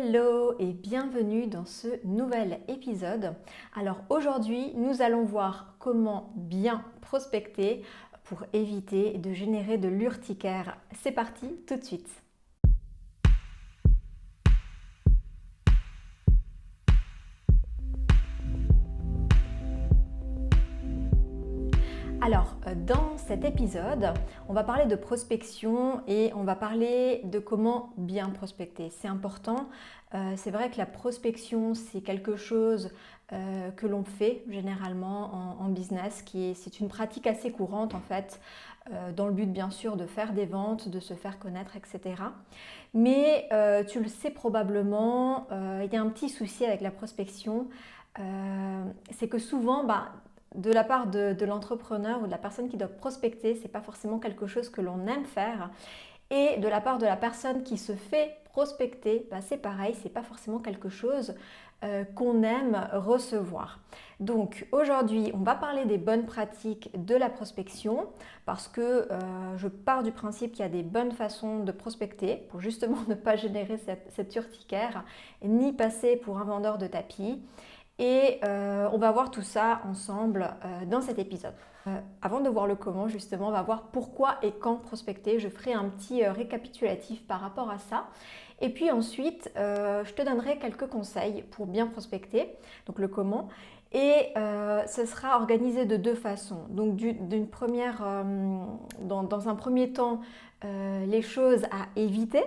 Hello et bienvenue dans ce nouvel épisode. Alors aujourd'hui, nous allons voir comment bien prospecter pour éviter de générer de l'urticaire. C'est parti tout de suite. Alors, dans cet épisode, on va parler de prospection et on va parler de comment bien prospecter. C'est important. C'est vrai que la prospection, c'est quelque chose que l'on fait généralement en business, c'est une pratique assez courante en fait, dans le but bien sûr de faire des ventes, de se faire connaître, etc. Mais tu le sais probablement, il y a un petit souci avec la prospection, c'est que souvent, de la part de l'entrepreneur ou de la personne qui doit prospecter, c'est pas forcément quelque chose que l'on aime faire. Et de la part de la personne qui se fait prospecter, c'est pareil, c'est pas forcément quelque chose qu'on aime recevoir. Donc aujourd'hui, on va parler des bonnes pratiques de la prospection parce que je pars du principe qu'il y a des bonnes façons de prospecter pour justement ne pas générer cette urticaire ni passer pour un vendeur de tapis. Et on va voir tout ça ensemble dans cet épisode. Avant de voir le comment, justement, on va voir pourquoi et quand prospecter. Je ferai un petit récapitulatif par rapport à ça. Et puis ensuite, je te donnerai quelques conseils pour bien prospecter, donc le comment. Et ce sera organisé de deux façons. Donc d'une première, dans un premier temps, les choses à éviter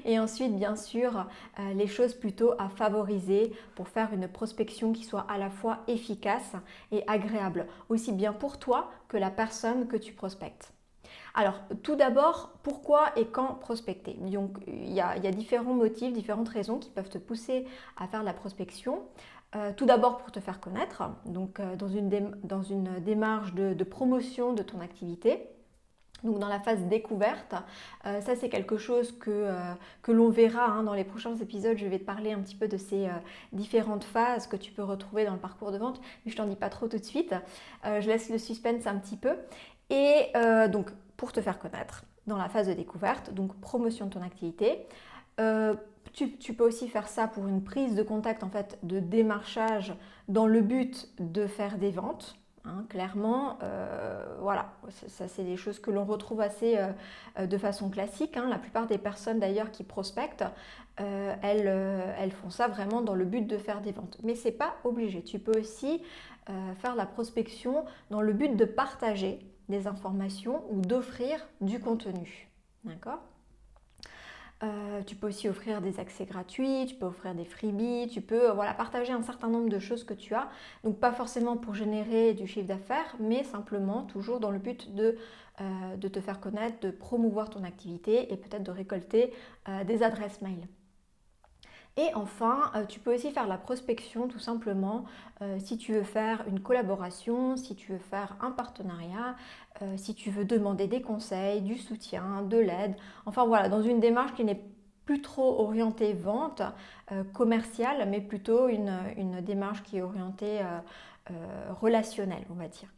et ensuite bien sûr les choses plutôt à favoriser pour faire une prospection qui soit à la fois efficace et agréable, aussi bien pour toi que la personne que tu prospectes. Alors tout d'abord, pourquoi et quand prospecter? Donc il y a différents motifs, différentes raisons qui peuvent te pousser à faire de la prospection. Tout d'abord pour te faire connaître, donc dans une démarche de promotion de ton activité. Donc dans la phase découverte, ça c'est quelque chose que l'on verra dans les prochains épisodes. Je vais te parler un petit peu de ces différentes phases que tu peux retrouver dans le parcours de vente, mais je t'en dis pas trop tout de suite. Je laisse le suspense un petit peu. Et donc pour te faire connaître dans la phase de découverte, donc promotion de ton activité. Tu peux aussi faire ça pour une prise de contact en fait de démarchage dans le but de faire des ventes. Clairement, voilà, ça c'est des choses que l'on retrouve assez de façon classique. La plupart des personnes d'ailleurs qui prospectent, elles font ça vraiment dans le but de faire des ventes. Mais c'est pas obligé. Tu peux aussi faire la prospection dans le but de partager des informations ou d'offrir du contenu. D'accord ? Tu peux aussi offrir des accès gratuits, tu peux offrir des freebies, tu peux partager un certain nombre de choses que tu as. Donc pas forcément pour générer du chiffre d'affaires, mais simplement toujours dans le but de te faire connaître, de promouvoir ton activité et peut-être de récolter des adresses mail. Et enfin, tu peux aussi faire la prospection tout simplement si tu veux faire une collaboration, si tu veux faire un partenariat, si tu veux demander des conseils, du soutien, de l'aide. Enfin voilà, dans une démarche qui n'est plus trop orientée vente commerciale, mais plutôt une démarche qui est orientée relationnelle, on va dire.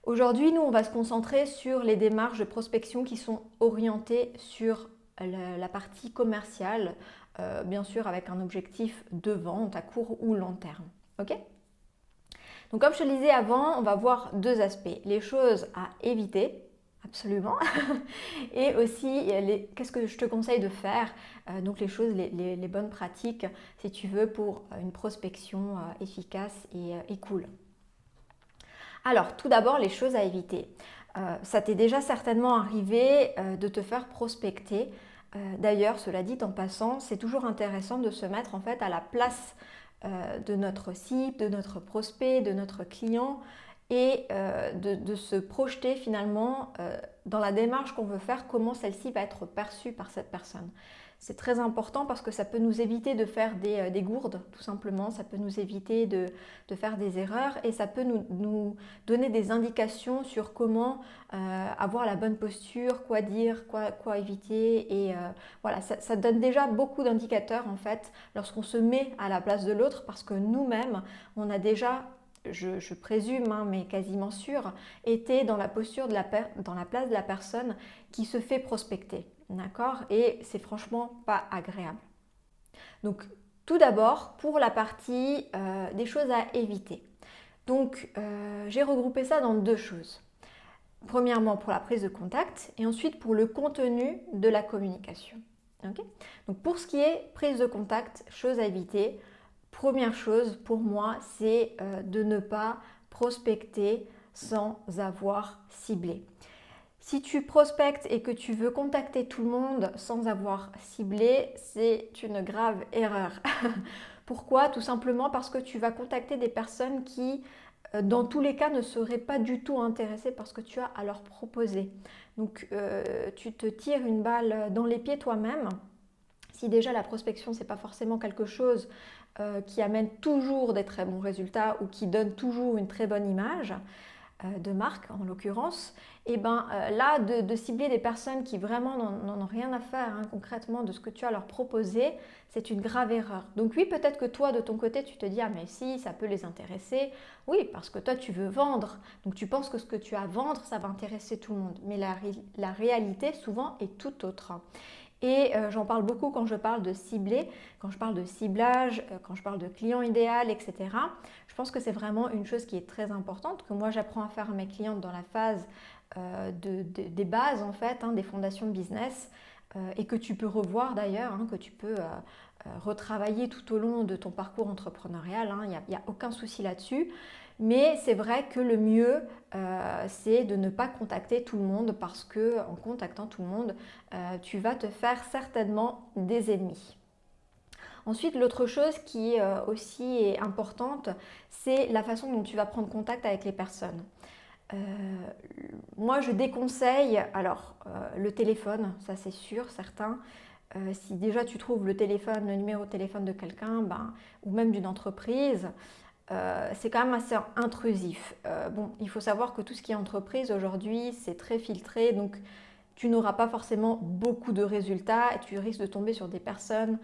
Aujourd'hui, nous, on va se concentrer sur les démarches de prospection qui sont orientées sur la partie commerciale, bien sûr avec un objectif de vente à court ou long terme. Ok ? Donc comme je te le disais avant, on va voir deux aspects. Les choses à éviter, absolument, et aussi qu'est-ce que je te conseille de faire, donc les choses, les bonnes pratiques, si tu veux, pour une prospection efficace et cool. Alors, tout d'abord, les choses à éviter. Ça t'est déjà certainement arrivé de te faire prospecter. D'ailleurs, cela dit en passant, c'est toujours intéressant de se mettre en fait à la place de notre cible, de notre prospect, de notre client et de se projeter finalement dans la démarche qu'on veut faire, comment celle-ci va être perçue par cette personne. C'est très important parce que ça peut nous éviter de faire des gourdes, tout simplement. Ça peut nous éviter de faire des erreurs et ça peut nous donner des indications sur comment avoir la bonne posture, quoi dire, quoi éviter. Et voilà, ça donne déjà beaucoup d'indicateurs en fait lorsqu'on se met à la place de l'autre parce que nous-mêmes, on a déjà, je présume, mais quasiment sûr, été dans la posture dans la place de la personne qui se fait prospecter. D'accord ? Et c'est franchement pas agréable. Donc tout d'abord, pour la partie des choses à éviter. Donc j'ai regroupé ça dans deux choses. Premièrement pour la prise de contact et ensuite pour le contenu de la communication. Okay. Donc pour ce qui est prise de contact, chose à éviter, première chose pour moi, c'est de ne pas prospecter sans avoir ciblé. Si tu prospectes et que tu veux contacter tout le monde sans avoir ciblé, c'est une grave erreur. Pourquoi? Tout simplement parce que tu vas contacter des personnes qui, dans tous les cas, ne seraient pas du tout intéressées par ce que tu as à leur proposer. Donc, tu te tires une balle dans les pieds toi-même. Si déjà la prospection, c'est pas forcément quelque chose qui amène toujours des très bons résultats ou qui donne toujours une très bonne image, de marque en l'occurrence, et ben là de cibler des personnes qui vraiment n'en ont rien à faire concrètement de ce que tu as à leur proposer, c'est une grave erreur. Donc oui, peut-être que toi de ton côté tu te dis ah mais si ça peut les intéresser, oui parce que toi tu veux vendre, donc tu penses que ce que tu as à vendre ça va intéresser tout le monde, mais la réalité souvent est tout autre. Et j'en parle beaucoup quand je parle de cibler, quand je parle de ciblage, quand je parle de client idéal, etc. Je pense que c'est vraiment une chose qui est très importante, que moi j'apprends à faire à mes clientes dans la phase des bases en fait, des fondations de business, et que tu peux revoir d'ailleurs, que tu peux retravailler tout au long de ton parcours entrepreneurial, il n'y a aucun souci là-dessus. Mais c'est vrai que le mieux, c'est de ne pas contacter tout le monde parce que en contactant tout le monde, tu vas te faire certainement des ennemis. Ensuite, l'autre chose qui aussi est importante, c'est la façon dont tu vas prendre contact avec les personnes. Moi, je déconseille, alors le téléphone, ça c'est sûr, certain. Si déjà tu trouves le téléphone, le numéro de téléphone de quelqu'un, ou même d'une entreprise, c'est quand même assez intrusif. Bon, il faut savoir que tout ce qui est entreprise aujourd'hui, c'est très filtré, donc tu n'auras pas forcément beaucoup de résultats et tu risques de tomber sur des personnes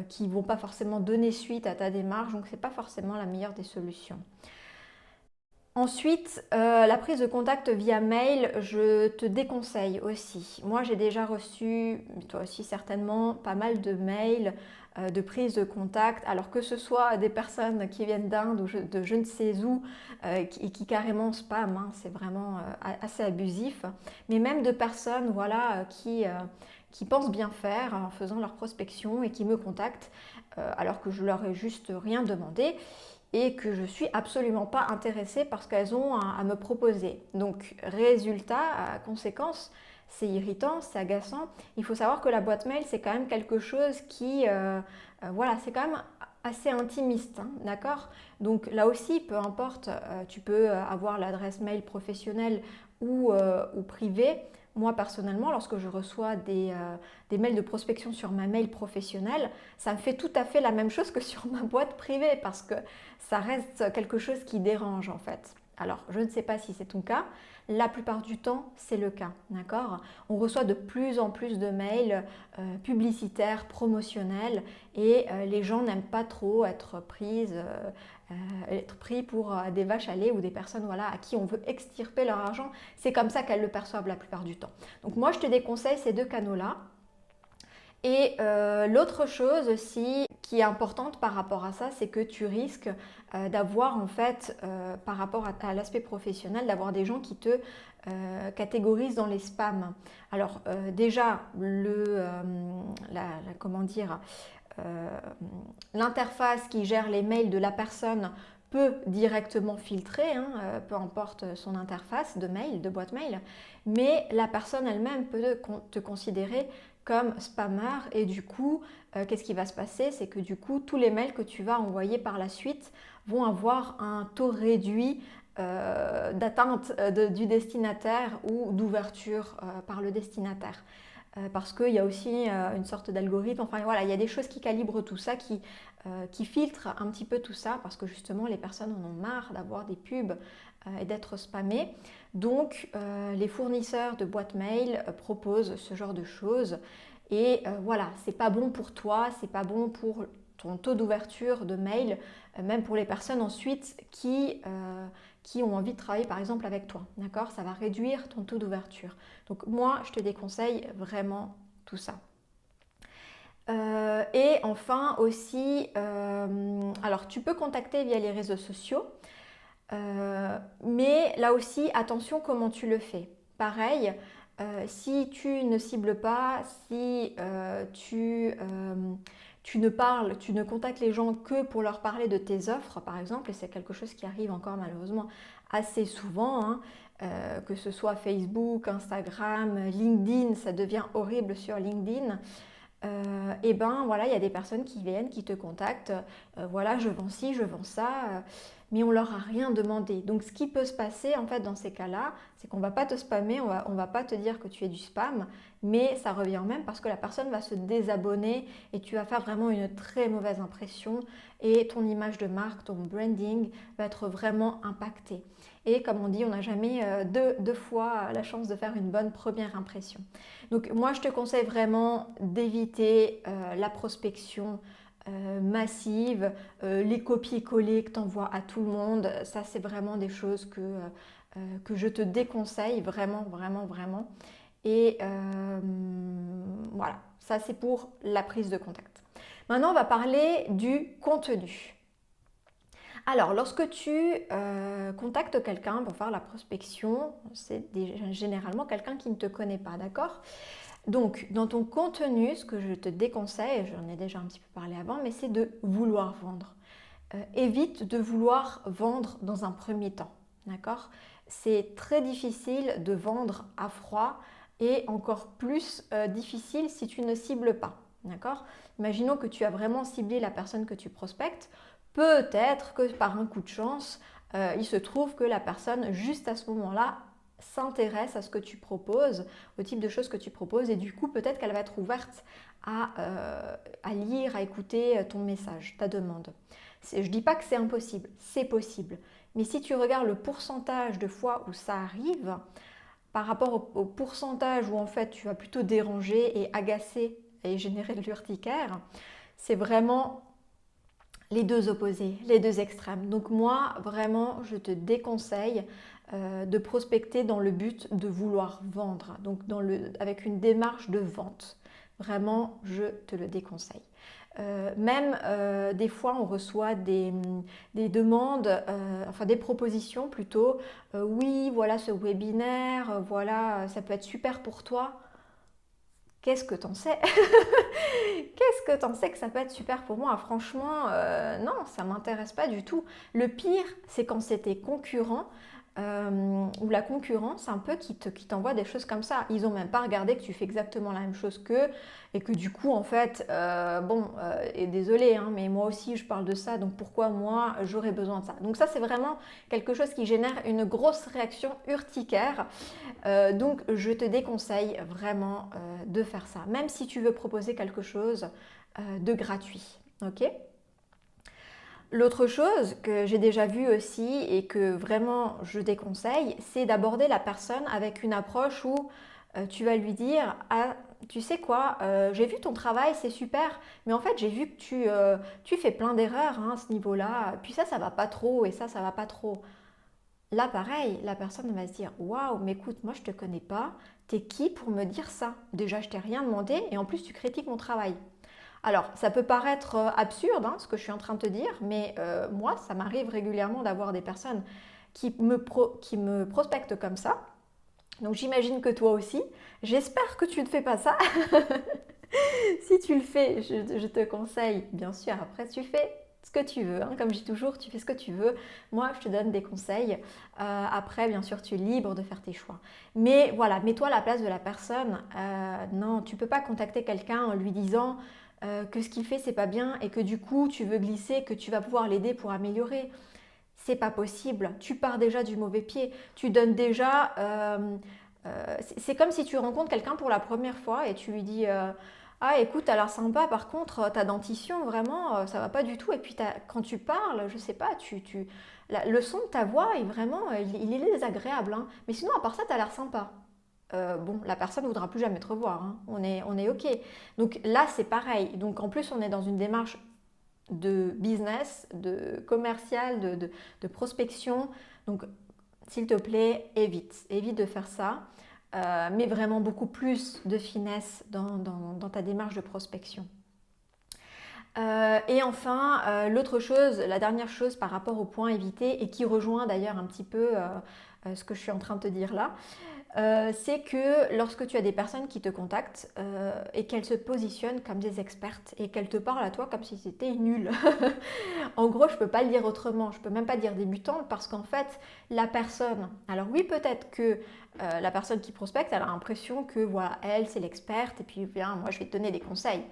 qui ne vont pas forcément donner suite à ta démarche, donc ce n'est pas forcément la meilleure des solutions. Ensuite, la prise de contact via mail, je te déconseille aussi. Moi, j'ai déjà reçu, toi aussi certainement, pas mal de mails de prise de contact, alors que ce soit des personnes qui viennent d'Inde ou de je ne sais où et qui carrément spam, c'est vraiment assez abusif, mais même de personnes voilà, qui pensent bien faire en faisant leur prospection et qui me contactent alors que je leur ai juste rien demandé et que je ne suis absolument pas intéressée par ce qu'elles ont à me proposer. Donc résultat, conséquence, c'est irritant, c'est agaçant. Il faut savoir que la boîte mail, c'est quand même quelque chose qui, voilà, c'est quand même assez intimiste, d'accord? Donc là aussi, peu importe, tu peux avoir l'adresse mail professionnelle ou privée. Moi, personnellement, lorsque je reçois des mails de prospection sur ma mail professionnelle, ça me fait tout à fait la même chose que sur ma boîte privée parce que ça reste quelque chose qui dérange en fait. Alors, je ne sais pas si c'est ton cas. La plupart du temps, c'est le cas, d'accord? On reçoit de plus en plus de mails publicitaires, promotionnels et les gens n'aiment pas trop être pris pour des vaches à lait ou des personnes voilà, à qui on veut extirper leur argent. C'est comme ça qu'elles le perçoivent la plupart du temps. Donc moi, je te déconseille ces deux canaux-là. Et l'autre chose aussi qui est importante par rapport à ça, c'est que tu risques d'avoir en fait, par rapport à l'aspect professionnel, d'avoir des gens qui te catégorisent dans les spams. Alors déjà, comment dire, l'interface qui gère les mails de la personne peut directement filtrer, peu importe son interface de mail, de boîte mail, mais la personne elle-même peut te considérer comme spammer et du coup, qu'est-ce qui va se passer? C'est que du coup, tous les mails que tu vas envoyer par la suite vont avoir un taux réduit d'atteinte du destinataire ou d'ouverture par le destinataire. Parce qu'il y a aussi une sorte d'algorithme, enfin voilà, il y a des choses qui calibrent tout ça, qui filtrent un petit peu tout ça, parce que justement les personnes en ont marre d'avoir des pubs et d'être spammées. Donc les fournisseurs de boîtes mail proposent ce genre de choses. Et voilà, c'est pas bon pour toi, c'est pas bon pour ton taux d'ouverture de mail, même pour les personnes ensuite qui ont envie de travailler par exemple avec toi, d'accord? Ça va réduire ton taux d'ouverture. Donc moi, je te déconseille vraiment tout ça. Et enfin aussi, alors tu peux contacter via les réseaux sociaux, mais là aussi, attention comment tu le fais. Pareil, si tu ne cibles pas, si tu ne parles, tu ne contactes les gens que pour leur parler de tes offres, par exemple, et c'est quelque chose qui arrive encore malheureusement assez souvent, hein, que ce soit Facebook, Instagram, LinkedIn, ça devient horrible sur LinkedIn. Et ben voilà, il y a des personnes qui viennent, qui te contactent, voilà, je vends ci, je vends ça, mais on leur a rien demandé. Donc ce qui peut se passer en fait dans ces cas-là, c'est qu'on va pas te spammer, on va pas te dire que tu es du spam, mais ça revient au même parce que la personne va se désabonner et tu vas faire vraiment une très mauvaise impression et ton image de marque, ton branding va être vraiment impacté. Et comme on dit, on n'a jamais deux fois la chance de faire une bonne première impression. Donc moi, je te conseille vraiment d'éviter la prospection massive, les copier-coller que tu envoies à tout le monde. Ça, c'est vraiment des choses que je te déconseille vraiment, vraiment, vraiment. Et voilà, ça c'est pour la prise de contact. Maintenant, on va parler du contenu. Alors, lorsque tu contactes quelqu'un pour faire la prospection, c'est généralement quelqu'un qui ne te connaît pas, d'accord? Donc, dans ton contenu, ce que je te déconseille, j'en ai déjà un petit peu parlé avant, mais c'est de vouloir vendre. Évite de vouloir vendre dans un premier temps, d'accord? C'est très difficile de vendre à froid et encore plus difficile si tu ne cibles pas, d'accord? Imaginons que tu as vraiment ciblé la personne que tu prospectes. Peut-être que par un coup de chance, il se trouve que la personne, juste à ce moment-là, s'intéresse à ce que tu proposes, au type de choses que tu proposes, et du coup, peut-être qu'elle va être ouverte à lire, à écouter ton message, ta demande. Je ne dis pas que c'est impossible, c'est possible. Mais si tu regardes le pourcentage de fois où ça arrive, par rapport au pourcentage où en fait tu vas plutôt déranger et agacer et générer de l'urticaire, c'est vraiment les deux opposés, les deux extrêmes. Donc moi, vraiment, je te déconseille de prospecter dans le but de vouloir vendre, donc avec une démarche de vente. Vraiment, je te le déconseille. Même des fois, on reçoit des demandes, enfin des propositions plutôt. Oui, voilà ce webinaire, voilà, ça peut être super pour toi. Qu'est-ce que t'en sais? Qu'est-ce que t'en sais que ça peut être super pour moi? Franchement, non, ça m'intéresse pas du tout. Le pire, c'est quand c'est tes concurrents ou la concurrence un peu qui t'envoie des choses comme ça. Ils ont même pas regardé que tu fais exactement la même chose qu'eux et que du coup, en fait, et désolé, hein, mais moi aussi je parle de ça, donc pourquoi moi j'aurais besoin de ça? Donc ça, c'est vraiment quelque chose qui génère une grosse réaction urticaire. Donc je te déconseille vraiment de faire ça, même si tu veux proposer quelque chose de gratuit. Ok? L'autre chose que j'ai déjà vue aussi et que vraiment je déconseille, c'est d'aborder la personne avec une approche où tu vas lui dire ah, tu sais quoi, j'ai vu ton travail, c'est super, mais en fait j'ai vu que tu fais plein d'erreurs hein, à ce niveau-là, puis ça va pas trop et ça va pas trop. Là, pareil, la personne va se dire waouh, mais écoute, moi je te connais pas, t'es qui pour me dire ça? Déjà, je t'ai rien demandé et en plus tu critiques mon travail. Alors, ça peut paraître absurde hein, ce que je suis en train de te dire, mais moi, ça m'arrive régulièrement d'avoir des personnes qui me prospectent comme ça. Donc, j'imagine que toi aussi. J'espère que tu ne fais pas ça. Si tu le fais, je te conseille, bien sûr, après tu fais ce que tu veux. Hein. Comme je dis toujours, tu fais ce que tu veux. Moi, je te donne des conseils. Après, bien sûr, tu es libre de faire tes choix. Mais voilà, mets-toi à la place de la personne. Non, tu ne peux pas contacter quelqu'un en lui disant que ce qu'il fait, c'est pas bien et que du coup, tu veux glisser, que tu vas pouvoir l'aider pour améliorer. C'est pas possible. Tu pars déjà du mauvais pied. Tu donnes déjà. C'est comme si tu rencontres quelqu'un pour la première fois et tu lui dis ah écoute, t'as l'air sympa, par contre ta dentition vraiment ça va pas du tout. Et puis quand tu parles, je sais pas, le son de ta voix est vraiment il est désagréable. Hein. Mais sinon à part ça, t'as l'air sympa. Bon, la personne ne voudra plus jamais te revoir. Hein. On est ok. Donc là c'est pareil. Donc en plus on est dans une démarche de business, de commercial, de prospection. Donc s'il te plaît, évite de faire ça, mais vraiment beaucoup plus de finesse dans ta démarche de prospection. Et enfin, l'autre chose, la dernière chose par rapport au point évité et qui rejoint d'ailleurs un petit peu ce que je suis en train de te dire là, c'est que lorsque tu as des personnes qui te contactent et qu'elles se positionnent comme des expertes et qu'elles te parlent à toi comme si c'était nul. En gros, je ne peux pas le dire autrement, je ne peux même pas dire débutante parce qu'en fait, la personne, alors oui, peut-être que la personne qui prospecte, elle a l'impression que voilà, elle, c'est l'experte et puis bien, moi, je vais te donner des conseils.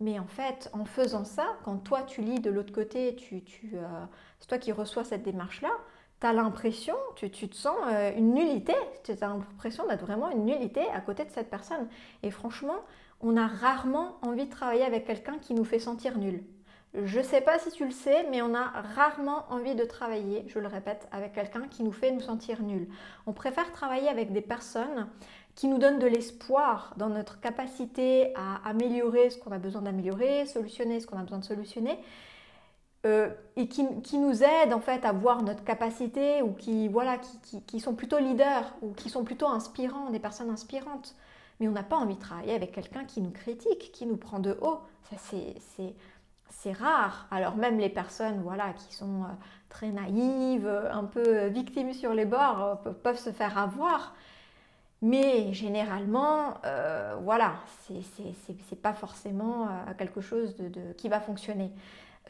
Mais en fait, en faisant ça, quand toi tu lis de l'autre côté, c'est toi qui reçois cette démarche-là, tu as l'impression, tu te sens une nullité, tu as l'impression d'être vraiment une nullité à côté de cette personne. Et franchement, on a rarement envie de travailler avec quelqu'un qui nous fait sentir nul. Je ne sais pas si tu le sais, mais on a rarement envie de travailler, je le répète, avec quelqu'un qui nous fait nous sentir nuls. On préfère travailler avec des personnes qui nous donnent de l'espoir dans notre capacité à améliorer ce qu'on a besoin d'améliorer, solutionner ce qu'on a besoin de solutionner, et qui nous aident en fait à voir notre capacité ou qui sont plutôt leaders ou qui sont plutôt inspirants, des personnes inspirantes. Mais on n'a pas envie de travailler avec quelqu'un qui nous critique, qui nous prend de haut. Ça, c'est rare. Alors même les personnes voilà, qui sont très naïves, un peu victimes sur les bords, peuvent se faire avoir. Mais généralement, voilà, c'est pas forcément quelque chose qui va fonctionner.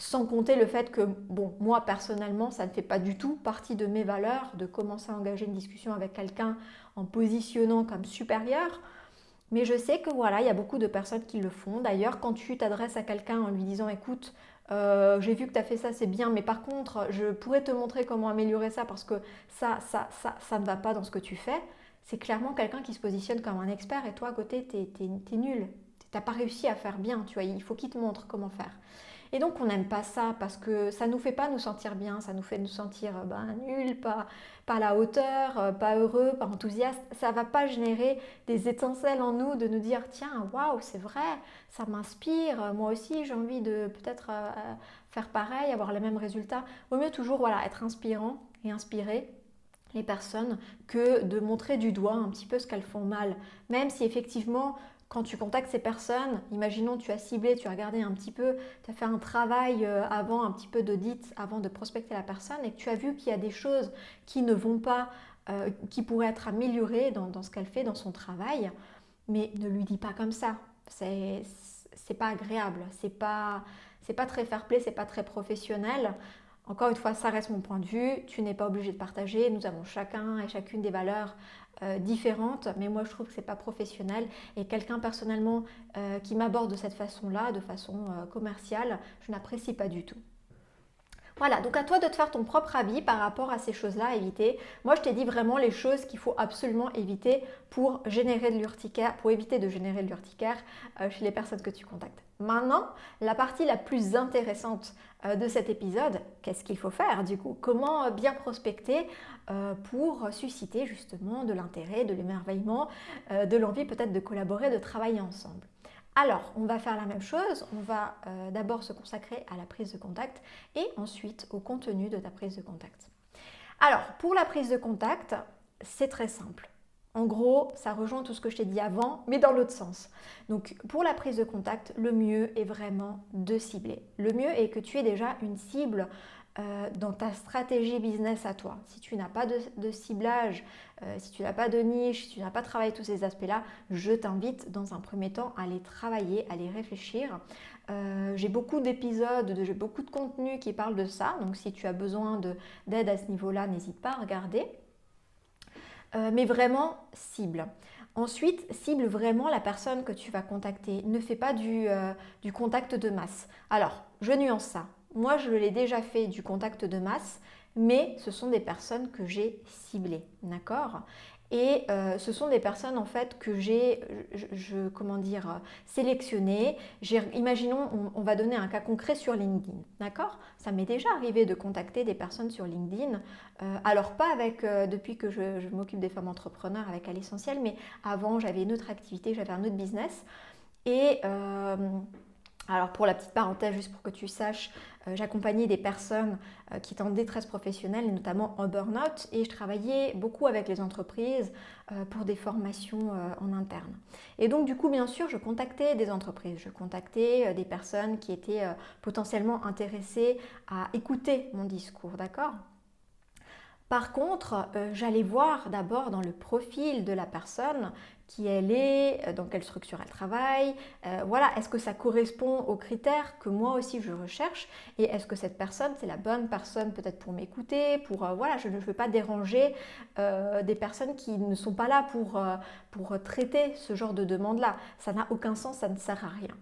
Sans compter le fait que, bon, moi personnellement, ça ne fait pas du tout partie de mes valeurs de commencer à engager une discussion avec quelqu'un en positionnant comme supérieur. Mais je sais que voilà, il y a beaucoup de personnes qui le font. D'ailleurs, quand tu t'adresses à quelqu'un en lui disant, écoute, j'ai vu que tu as fait ça, c'est bien, mais par contre, je pourrais te montrer comment améliorer ça parce que ça ne va pas dans ce que tu fais. C'est clairement quelqu'un qui se positionne comme un expert et toi à côté, t'es nul. T'as pas réussi à faire bien, tu vois, il faut qu'il te montre comment faire. Et donc on n'aime pas ça parce que ça ne nous fait pas nous sentir bien, ça nous fait nous sentir nuls, pas à la hauteur, pas heureux, pas enthousiaste. Ça ne va pas générer des étincelles en nous de nous dire tiens, waouh, c'est vrai, ça m'inspire, moi aussi j'ai envie de peut-être faire pareil, avoir les mêmes résultats. Vaut mieux toujours voilà, être inspirant et inspirer les personnes que de montrer du doigt un petit peu ce qu'elles font mal. Même si effectivement, quand tu contactes ces personnes, imaginons tu as ciblé, tu as regardé un petit peu, tu as fait un travail avant, un petit peu d'audit avant de prospecter la personne et que tu as vu qu'il y a des choses qui ne vont pas, qui pourraient être améliorées dans ce qu'elle fait, dans son travail, mais ne lui dis pas comme ça. C'est pas agréable, c'est pas très fair-play, c'est pas très professionnel. Encore une fois, ça reste mon point de vue, tu n'es pas obligé de partager, nous avons chacun et chacune des valeurs différentes, mais moi je trouve que c'est pas professionnel et quelqu'un personnellement qui m'aborde de cette façon-là, de façon commerciale, je n'apprécie pas du tout. Voilà, donc à toi de te faire ton propre avis par rapport à ces choses-là à éviter. Moi, je t'ai dit vraiment les choses qu'il faut absolument éviter pour générer de l'urticaire, pour éviter de générer de l'urticaire chez les personnes que tu contactes. Maintenant, la partie la plus intéressante de cet épisode, qu'est-ce qu'il faut faire du coup? Comment bien prospecter pour susciter justement de l'intérêt, de l'émerveillement, de l'envie peut-être de collaborer, de travailler ensemble. Alors, on va faire la même chose, on va d'abord se consacrer à la prise de contact et ensuite au contenu de ta prise de contact. Alors, pour la prise de contact, c'est très simple. En gros, ça rejoint tout ce que je t'ai dit avant, mais dans l'autre sens. Donc, pour la prise de contact, le mieux est vraiment de cibler. Le mieux est que tu aies déjà une cible dans ta stratégie business à toi. Si tu n'as pas de ciblage, si tu n'as pas de niche, si tu n'as pas travaillé tous ces aspects-là, je t'invite dans un premier temps à les travailler, à les réfléchir. J'ai beaucoup d'épisodes, j'ai beaucoup de contenu qui parlent de ça, donc si tu as besoin d'aide à ce niveau-là, n'hésite pas à regarder. Mais vraiment, cible. Ensuite, cible vraiment la personne que tu vas contacter. Ne fais pas du contact de masse. Alors, je nuance ça. Moi, je l'ai déjà fait du contact de masse, mais ce sont des personnes que j'ai ciblées, d'accord? Et ce sont des personnes en fait que j'ai, sélectionnées. Imaginons, on va donner un cas concret sur LinkedIn, d'accord? Ça m'est déjà arrivé de contacter des personnes sur LinkedIn. Alors pas depuis que je m'occupe des femmes entrepreneurs avec À l'essentiel, mais avant j'avais une autre activité, j'avais un autre business. Et Alors pour la petite parenthèse, juste pour que tu saches, j'accompagnais des personnes qui étaient en détresse professionnelle, et notamment en burn-out, et je travaillais beaucoup avec les entreprises pour des formations en interne. Et donc du coup, bien sûr, je contactais des entreprises, je contactais des personnes qui étaient potentiellement intéressées à écouter mon discours, d'accord ? Par contre, j'allais voir d'abord dans le profil de la personne qui elle est, dans quelle structure elle travaille, voilà, est-ce que ça correspond aux critères que moi aussi je recherche et est-ce que cette personne, c'est la bonne personne peut-être pour m'écouter, voilà, je ne veux pas déranger des personnes qui ne sont pas là pour traiter ce genre de demande-là. Ça n'a aucun sens, ça ne sert à rien.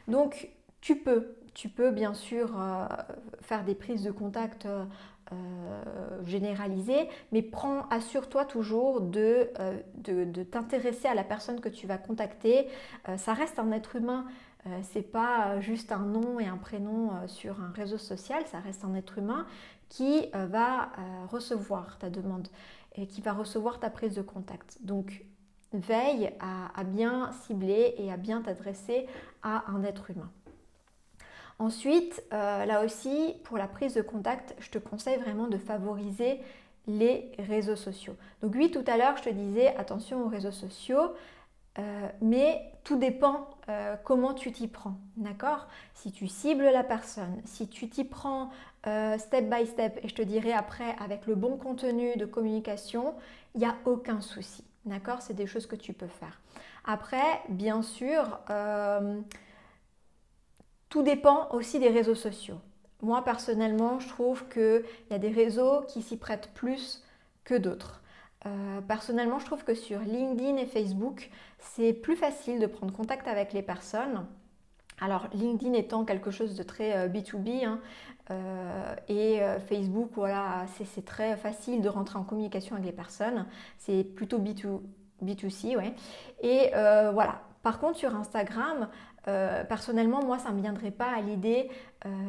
Donc, tu peux bien sûr faire des prises de contact généralisées, mais assure-toi toujours de t'intéresser à la personne que tu vas contacter. Ça reste un être humain, c'est pas juste un nom et un prénom sur un réseau social, ça reste un être humain qui va recevoir ta demande et qui va recevoir ta prise de contact. Donc, veille à bien cibler et à bien t'adresser à un être humain. Ensuite, là aussi, pour la prise de contact, je te conseille vraiment de favoriser les réseaux sociaux. Donc oui, tout à l'heure, je te disais attention aux réseaux sociaux, mais tout dépend comment tu t'y prends, d'accord ? Si tu cibles la personne, si tu t'y prends step by step, et je te dirai après avec le bon contenu de communication, il n'y a aucun souci, d'accord ? C'est des choses que tu peux faire. Après, bien sûr, tout dépend aussi des réseaux sociaux. Moi, personnellement, je trouve qu'il y a des réseaux qui s'y prêtent plus que d'autres. Personnellement, je trouve que sur LinkedIn et Facebook, c'est plus facile de prendre contact avec les personnes. Alors, LinkedIn étant quelque chose de très B2B, hein, et Facebook, voilà, c'est très facile de rentrer en communication avec les personnes. C'est plutôt B2C, ouais. Et voilà. Par contre, sur Instagram, personnellement, moi, ça ne me viendrait pas à l'idée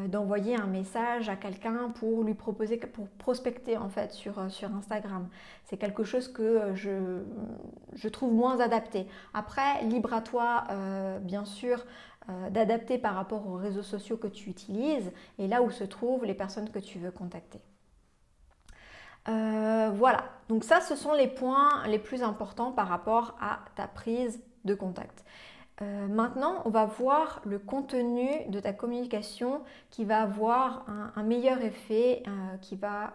d'envoyer un message à quelqu'un pour lui proposer, pour prospecter en fait sur Instagram. C'est quelque chose que je trouve moins adapté. Après, libre à toi, bien sûr, d'adapter par rapport aux réseaux sociaux que tu utilises et là où se trouvent les personnes que tu veux contacter. Voilà, donc ça, ce sont les points les plus importants par rapport à ta prise de contact. Maintenant, on va voir le contenu de ta communication qui va avoir un meilleur effet, qui va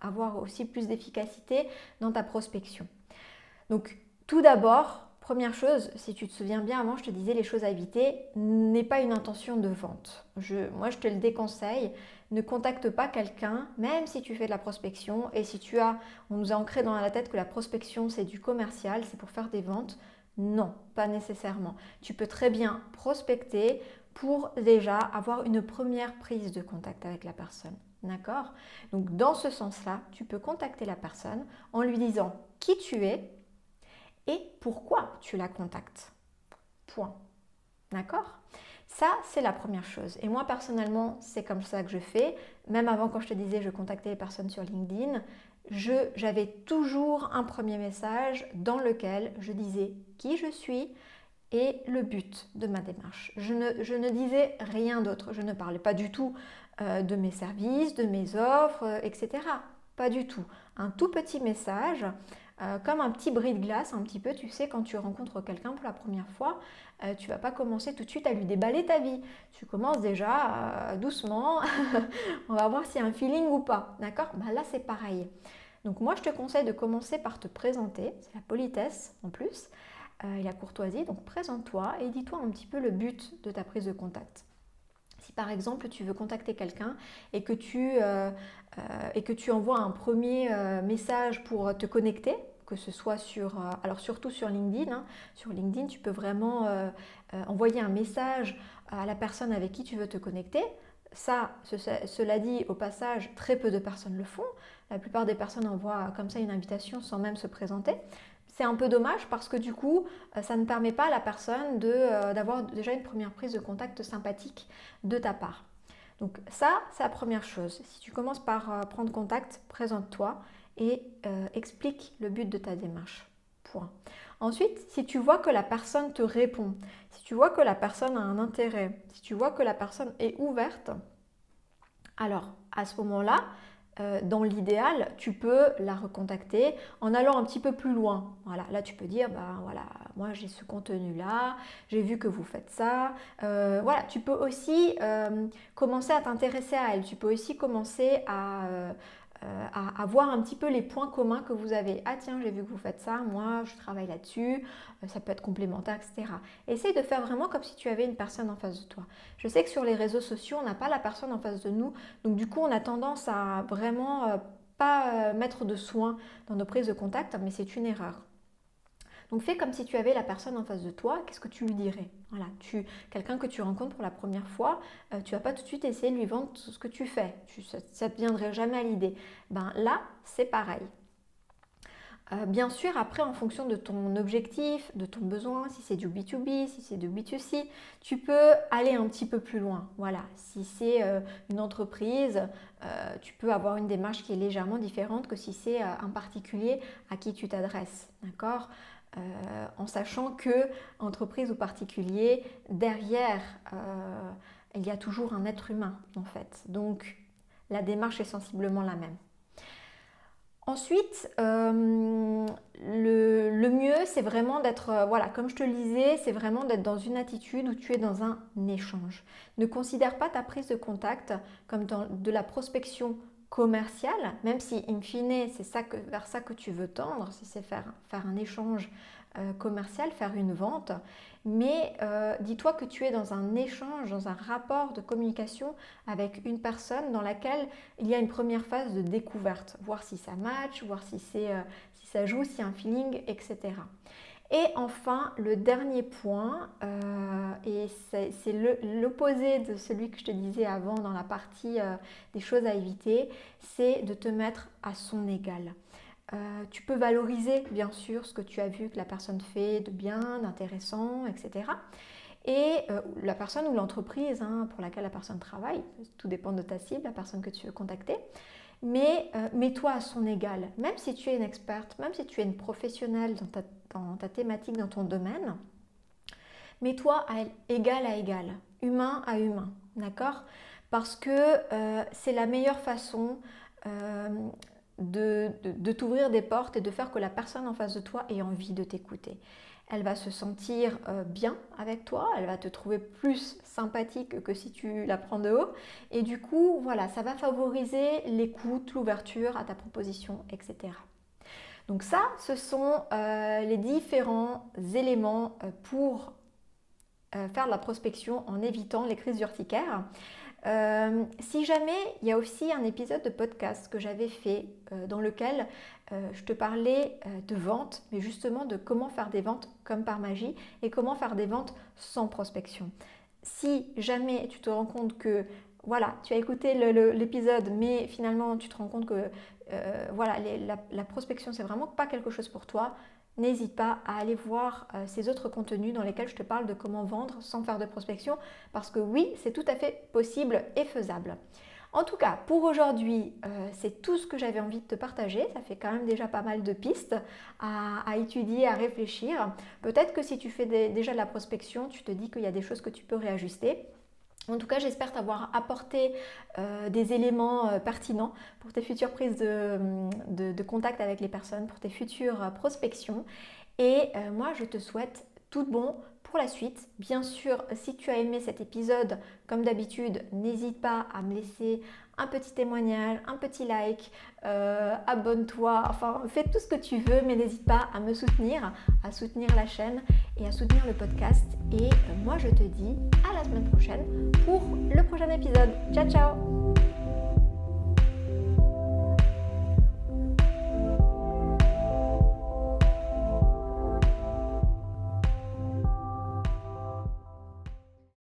avoir aussi plus d'efficacité dans ta prospection. Donc, tout d'abord, première chose, si tu te souviens bien avant, je te disais les choses à éviter, n'est pas une intention de vente. Moi, je te le déconseille. Ne contacte pas quelqu'un, même si tu fais de la prospection et si on nous a ancré dans la tête que la prospection, c'est du commercial, c'est pour faire des ventes. Non, pas nécessairement. Tu peux très bien prospecter pour déjà avoir une première prise de contact avec la personne. D'accord ? Donc, dans ce sens-là, tu peux contacter la personne en lui disant qui tu es et pourquoi tu la contactes. Point. D'accord ? Ça, c'est la première chose. Et moi, personnellement, c'est comme ça que je fais. Même avant, quand je te disais, je contactais les personnes sur LinkedIn, j'avais toujours un premier message dans lequel je disais qui je suis et le but de ma démarche. Je ne disais rien d'autre. Je ne parlais pas du tout de mes services, de mes offres, etc. Pas du tout. Un tout petit message, comme un petit bris de glace, un petit peu, tu sais, quand tu rencontres quelqu'un pour la première fois, tu vas pas commencer tout de suite à lui déballer ta vie. Tu commences déjà doucement, on va voir s'il y a un feeling ou pas, d'accord ? Là, c'est pareil. Donc moi, je te conseille de commencer par te présenter, c'est la politesse en plus, et la courtoisie, donc présente-toi et dis-toi un petit peu le but de ta prise de contact. Si par exemple tu veux contacter quelqu'un et que tu envoies un premier message pour te connecter, que ce soit alors surtout sur LinkedIn, hein. Sur LinkedIn, tu peux vraiment envoyer un message à la personne avec qui tu veux te connecter. Cela dit, au passage, très peu de personnes le font. La plupart des personnes envoient comme ça une invitation sans même se présenter. C'est un peu dommage parce que du coup, ça ne permet pas à la personne d'avoir déjà une première prise de contact sympathique de ta part. Donc ça, c'est la première chose. Si tu commences par prendre contact, présente-toi et explique le but de ta démarche. Point. Ensuite, si tu vois que la personne te répond, si tu vois que la personne a un intérêt, si tu vois que la personne est ouverte, alors à ce moment-là, dans l'idéal, tu peux la recontacter en allant un petit peu plus loin. Voilà, là tu peux dire, voilà, moi j'ai ce contenu-là, j'ai vu que vous faites ça. Voilà, tu peux aussi commencer à t'intéresser à elle. Tu peux aussi commencer à voir un petit peu les points communs que vous avez. Ah tiens, j'ai vu que vous faites ça, moi je travaille là-dessus, ça peut être complémentaire, etc. Essaye de faire vraiment comme si tu avais une personne en face de toi. Je sais que sur les réseaux sociaux, on n'a pas la personne en face de nous, donc du coup on a tendance à vraiment pas mettre de soin dans nos prises de contact, mais c'est une erreur. Donc fais comme si tu avais la personne en face de toi, qu'est-ce que tu lui dirais? Voilà, quelqu'un que tu rencontres pour la première fois, tu vas pas tout de suite essayer de lui vendre tout ce que tu fais, ça ne te viendrait jamais à l'idée. Là, c'est pareil. Bien sûr, après, en fonction de ton objectif, de ton besoin, si c'est du B2B, si c'est du B2C, tu peux aller un petit peu plus loin. Voilà, si c'est une entreprise, tu peux avoir une démarche qui est légèrement différente que si c'est un particulier à qui tu t'adresses. D'accord ? En sachant que, entreprise ou particulier, derrière, il y a toujours un être humain, en fait. Donc, la démarche est sensiblement la même. Ensuite, le mieux, c'est vraiment d'être, voilà, comme je te le disais, c'est vraiment d'être dans une attitude où tu es dans un échange. Ne considère pas ta prise de contact comme de la prospection commerciale, même si, in fine, c'est vers ça que tu veux tendre, si c'est faire un échange commercial, faire une vente. Mais dis-toi que tu es dans un échange, dans un rapport de communication avec une personne dans laquelle il y a une première phase de découverte, voir si ça match, voir si ça joue, s'il y a un feeling, etc. Et enfin, le dernier point, et c'est l'opposé de celui que je te disais avant dans la partie des choses à éviter, c'est de te mettre à son égal. Tu peux valoriser bien sûr ce que tu as vu que la personne fait de bien, d'intéressant, etc. Et la personne ou l'entreprise pour laquelle la personne travaille, tout dépend de ta cible, la personne que tu veux contacter. Mais mets-toi à son égal, même si tu es une experte, même si tu es une professionnelle dans ta thématique, dans ton domaine, mets-toi à égal, humain à humain, d'accord ? Parce que c'est la meilleure façon de t'ouvrir des portes et de faire que la personne en face de toi ait envie de t'écouter. Elle va se sentir bien avec toi, elle va te trouver plus sympathique que si tu la prends de haut. Et du coup, voilà, ça va favoriser l'écoute, l'ouverture à ta proposition, etc. Donc ça, ce sont les différents éléments pour faire de la prospection en évitant les crises urticaires. Si jamais, il y a aussi un épisode de podcast que j'avais fait dans lequel je te parlais de vente, mais justement de comment faire des ventes comme par magie et comment faire des ventes sans prospection. Si jamais tu te rends compte que voilà, tu as écouté l'épisode, mais finalement tu te rends compte que la prospection c'est vraiment pas quelque chose pour toi, n'hésite pas à aller voir ces autres contenus dans lesquels je te parle de comment vendre sans faire de prospection, parce que oui, c'est tout à fait possible et faisable. En tout cas, pour aujourd'hui, c'est tout ce que j'avais envie de te partager. Ça fait quand même déjà pas mal de pistes à étudier, à réfléchir. Peut-être que si tu fais déjà de la prospection, tu te dis qu'il y a des choses que tu peux réajuster. En tout cas, j'espère t'avoir apporté des éléments pertinents pour tes futures prises de contact avec les personnes, pour tes futures prospections. Et moi, je te souhaite tout de bon pour la suite. Bien sûr, si tu as aimé cet épisode, comme d'habitude, n'hésite pas à me laisser un petit témoignage, un petit like, abonne-toi, enfin fais tout ce que tu veux, mais n'hésite pas à me soutenir, à soutenir la chaîne et à soutenir le podcast. Et moi je te dis à la semaine prochaine pour le prochain épisode. Ciao ciao!